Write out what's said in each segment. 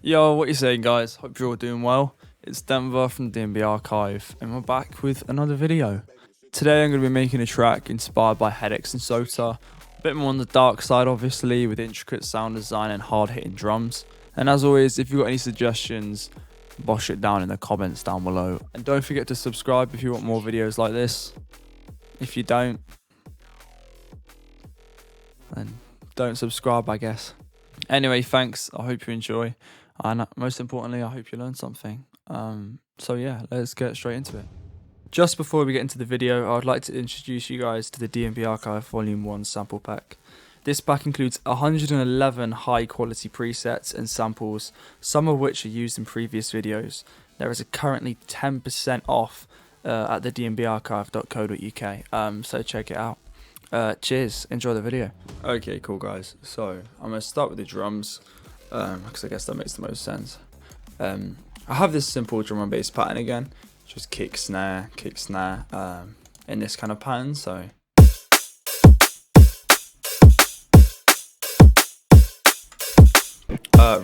Yo, what you saying, guys? Hope you're all doing well. It's Denver from the DMB Archive, and we're back with another video. Today I'm going to be making a track inspired by Hedex and Sota, a bit more on the dark side obviously, with intricate sound design and hard-hitting drums. And as always, if you've got any suggestions, bosh it down in the comments down below. And don't forget to subscribe if you want more videos like this. If you don't, then don't subscribe, I guess. Anyway, thanks. I hope you enjoy. And most importantly, I hope you learned something. So yeah, let's get straight into it. Just before we get into the video, I would like to introduce you guys to the DMB Archive Volume 1 sample pack. This pack includes 111 high quality presets and samples, some of which are used in previous videos. There is currently 10% off at the dmbarchive.co.uk, so check it out. Cheers, enjoy the video. Okay, cool guys, so I'm going to start with the drums, because I guess that makes the most sense. I have this simple drum and bass pattern again, just kick, snare, in this kind of pattern, so.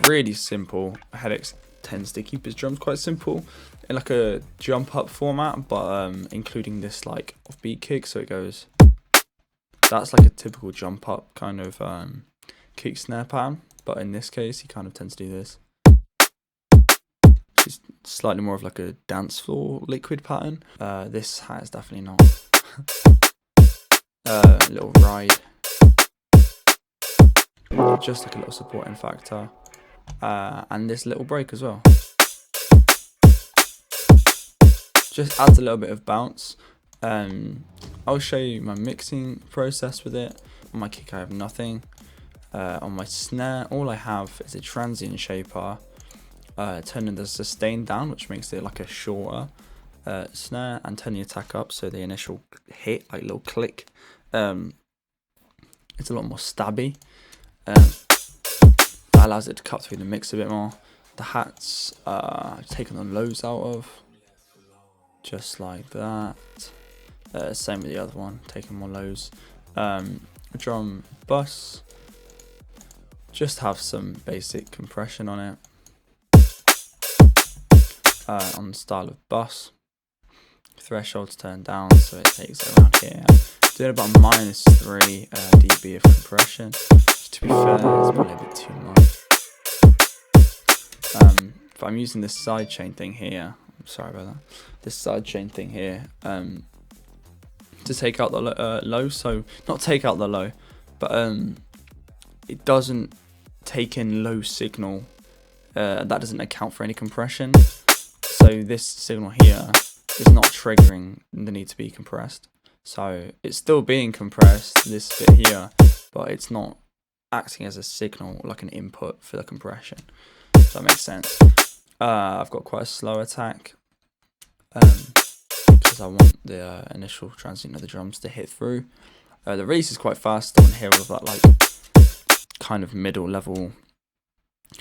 Really simple. Hedex tends to keep his drums quite simple, in like a jump up format, but including this like offbeat kick, so it goes. That's like a typical jump up kind of kick snare pattern, but in this case he kind of tends to do this. It's slightly more of like a dance floor liquid pattern. This hat is definitely not. Little ride, just like a little supporting factor, and this little break as well. Just adds a little bit of bounce. I'll show you my mixing process with it. On my kick I have nothing. On my snare all I have is a transient shaper, turning the sustain down, which makes it like a shorter snare, and turn the attack up, so the initial hit, like little click, it's a lot more stabby. That allows it to cut through the mix a bit more. The hats I've taken the lows out of, just like that. Same with the other one, taking more lows. Drum bus, just have some basic compression on it. On the style of bus, thresholds turned down, so it takes it around here. Doing about -3 dB of compression. To be fair, it's probably a bit too much. But I'm using this sidechain thing here. I'm sorry about that. This sidechain thing here. To take out the low, so not take out the low, but it doesn't take in low signal. That doesn't account for any compression, so this signal here is not triggering the need to be compressed. So it's still being compressed, this bit here, but it's not acting as a signal, like an input for the compression. Does that make sense? I've got quite a slow attack, because I want the initial transient of the drums to hit through. The release is quite fast. I want to hear all of that like kind of middle level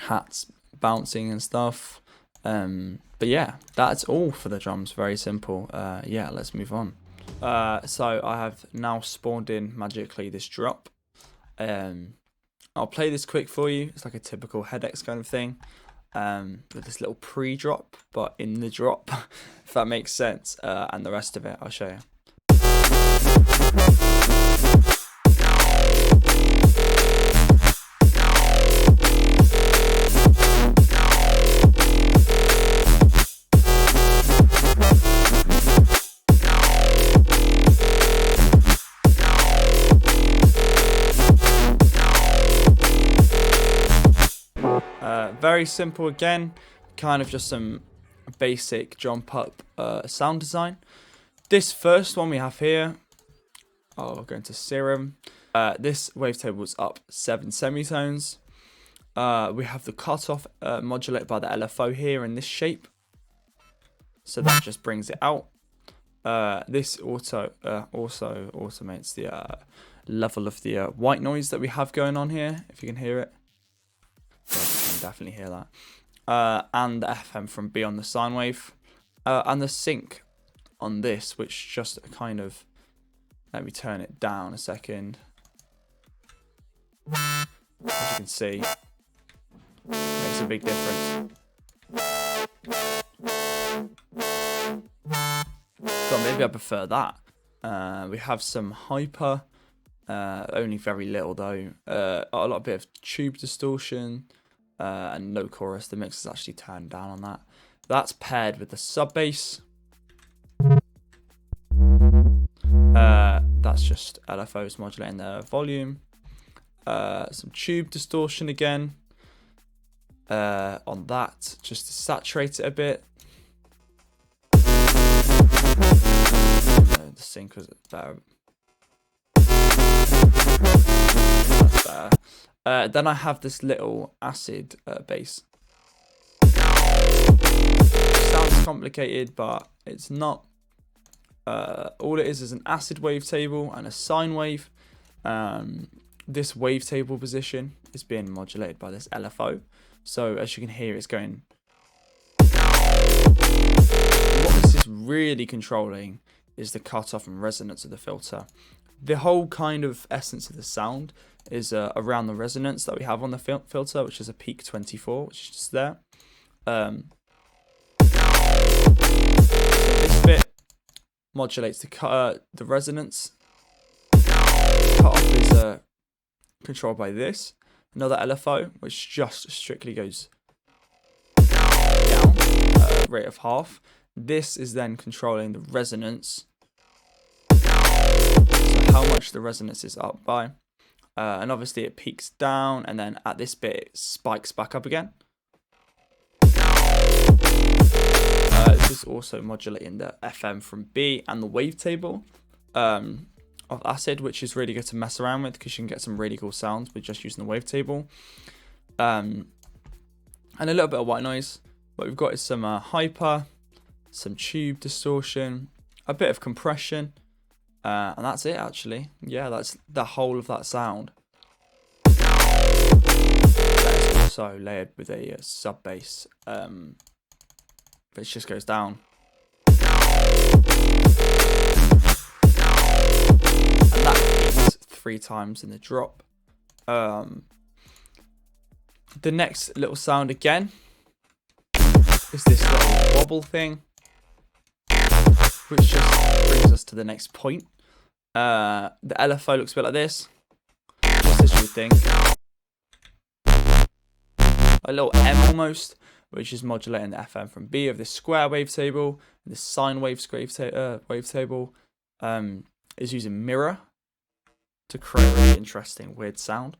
hats bouncing and stuff. But yeah, that's all for the drums. Very simple. Yeah, let's move on. So I have now spawned in magically this drop. I'll play this quick for you. It's like a typical Hedex kind of thing. With this little pre-drop, but in the drop, if that makes sense, and the rest of it I'll show you. Very simple again, kind of just some basic jump up sound design. This first one we have here, I'll go into Serum. This wavetable is up 7 semitones. We have the cutoff modulated by the LFO here in this shape, so that just brings it out. This also automates the level of the white noise that we have going on here, if you can hear it. Yeah, you can definitely hear that. And the FM from Beyond the Sine Wave, and the sync on this, which just kind of, let me turn it down a second. As you can see, Makes a big difference. God, maybe I prefer that. We have some hyper, only very little though. A lot bit of tube distortion, and no chorus. The mix is actually turned down on that. That's paired with the sub bass. That's just LFOs modulating the volume. Some tube distortion again on that, just to saturate it a bit. The sync was better. That's better. Then I have this little acid bass. Sounds complicated, but it's not. All it is an acid wavetable and a sine wave. This wavetable position is being modulated by this LFO. So as you can hear, it's going. What this is really controlling is the cutoff and resonance of the filter. The whole kind of essence of the sound is around the resonance that we have on the filter, which is a peak 24, which is just there. So this bit modulates the resonance. Cutoff is controlled by this. Another LFO, which just strictly goes down, rate of half. This is then controlling the resonance. So how much the resonance is up by. And obviously it peaks down, and then at this bit it spikes back up again. This is also modulating the FM from B and the wavetable of acid, which is really good to mess around with because you can get some really cool sounds with just using the wavetable. And a little bit of white noise. What we've got is some hyper, some tube distortion, a bit of compression, and that's it actually. Yeah, that's the whole of that sound. That's also layered with a sub bass, which just goes down. And that peaks 3 times in the drop. The next little sound again is this little wobble thing, which just brings us to the next point. The LFO looks a bit like this. What's this, you think? A little M almost, which is modulating the FM from B of this square wavetable. This sine wavetable is using mirror to create a really interesting, weird sound.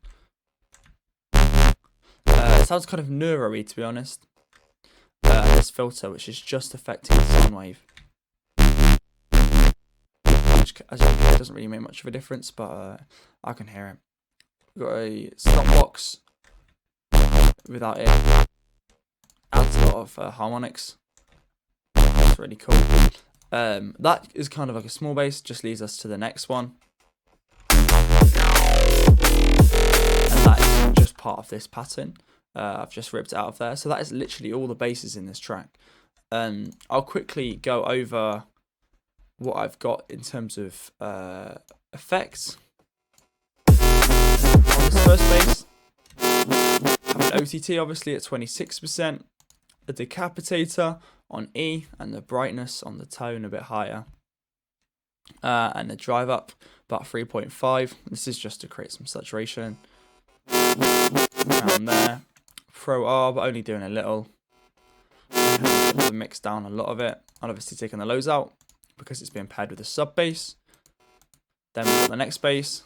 It sounds kind of Nuro-y, to be honest. This filter, which is just affecting the sine wave. Which, as you can hear, doesn't really make much of a difference, but I can hear it. We've got a stop box without it. Adds a lot of harmonics. That's really cool. That is kind of like a small bass, just leads us to the next one. And that is just part of this pattern. I've just ripped it out of there. So that is literally all the basses in this track. I'll quickly go over what I've got in terms of effects. On this first bass, I have an OTT obviously at 26%, a decapitator on E, and the brightness on the tone a bit higher, and the drive up about 3.5. This is just to create some saturation around there. Pro R, but only doing a little. Mix down a lot of it. I'm obviously taking the lows out because it's being paired with the sub bass. Then we've got the next bass.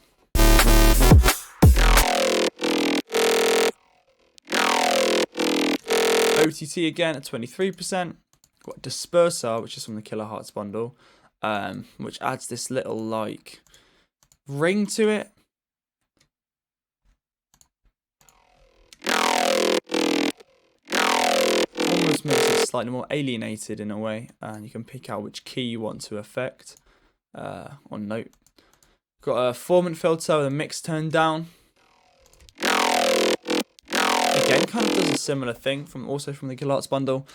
OTT again at 23%. Got disperser, which is from the Kilohertz bundle, which adds this little like ring to it. Almost makes it slightly more alienated in a way, and you can pick out which key you want to affect on note. Got a formant filter with a mix turned down. Again, kind of does a similar thing also from the Kilohertz bundle.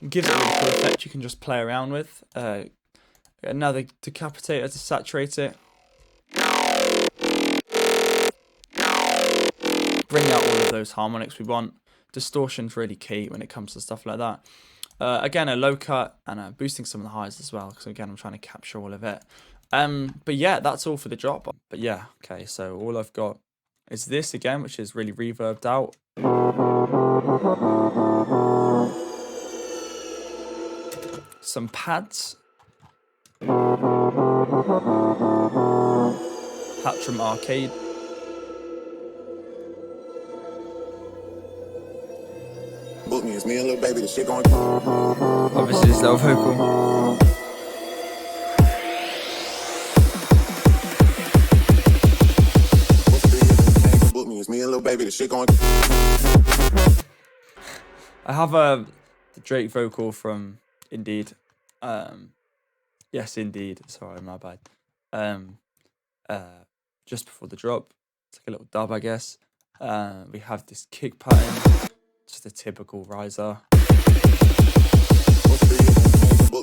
Gives it a really cool effect you can just play around with. Another decapitator to saturate it. Bring out all of those harmonics we want. distortion's really key when it comes to stuff like that. Again, a low cut and boosting some of the highs as well, because again, I'm trying to capture all of it. But yeah, that's all for the drop. But yeah, okay, so all I've got is this again, which is really reverbed out. Some pads. Hatcham Arcade. It's me and little baby, the shit going. Obviously, this little vocal. It's me and little baby, the shit going. I have the Drake vocal from Indeed. Yes, Indeed. Sorry, my bad. Just before the drop, it's like a little dub, I guess. We have this kick pattern, just a typical riser.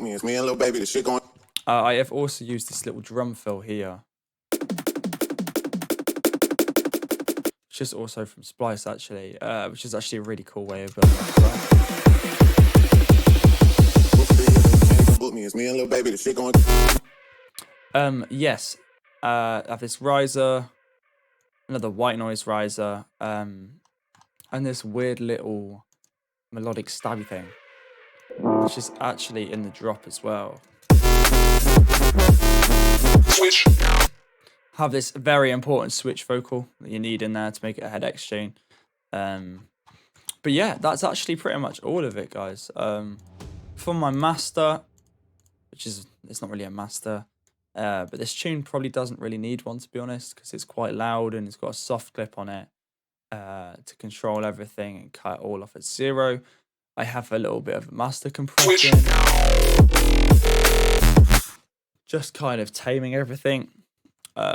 It's me and little baby, the shit going. I have also used this little drum fill here, which is also from Splice actually, which is actually a really cool way of building that. It's me and little baby, the shit going. Yes. I have this riser, another white noise riser, and this weird little melodic stabby thing, which is actually in the drop as well. Switch. Have this very important switch vocal that you need in there to make it a Hedex chain. But yeah, that's actually pretty much all of it, guys. For my master, which is, it's not really a master, but this tune probably doesn't really need one, to be honest, because it's quite loud and it's got a soft clip on it to control everything and cut it all off at 0. I have a little bit of master compression, just kind of taming everything,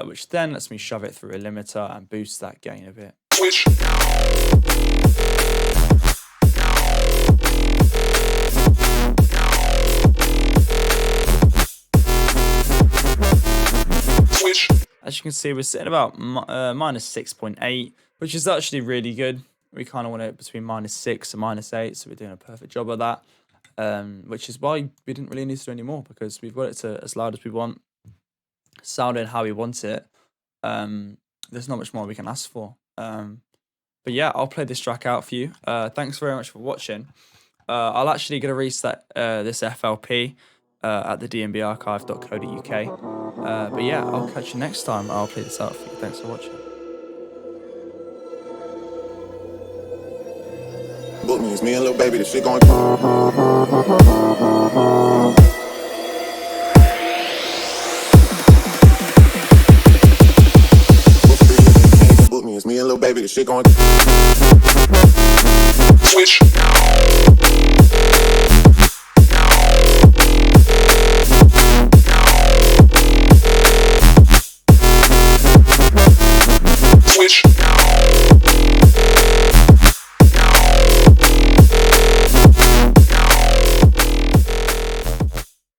which then lets me shove it through a limiter and boost that gain a bit. Switch. As you can see, we're sitting about minus 6.8, which is actually really good. We kind of want it between minus 6 and minus 8, so we're doing a perfect job of that. Which is why we didn't really need to do any more, because we've got it to as loud as we want, sounding how we want it. There's not much more we can ask for. But yeah, I'll play this track out for you. Thanks very much for watching. I'll actually get a reset this FLP at the dnbarchive.co.uk. But yeah, I'll catch you next time. I'll play this out for you. Thanks for watching. Book me, it's me and little baby, the shit going. Book me, it's me and little baby, the shit going. Switch.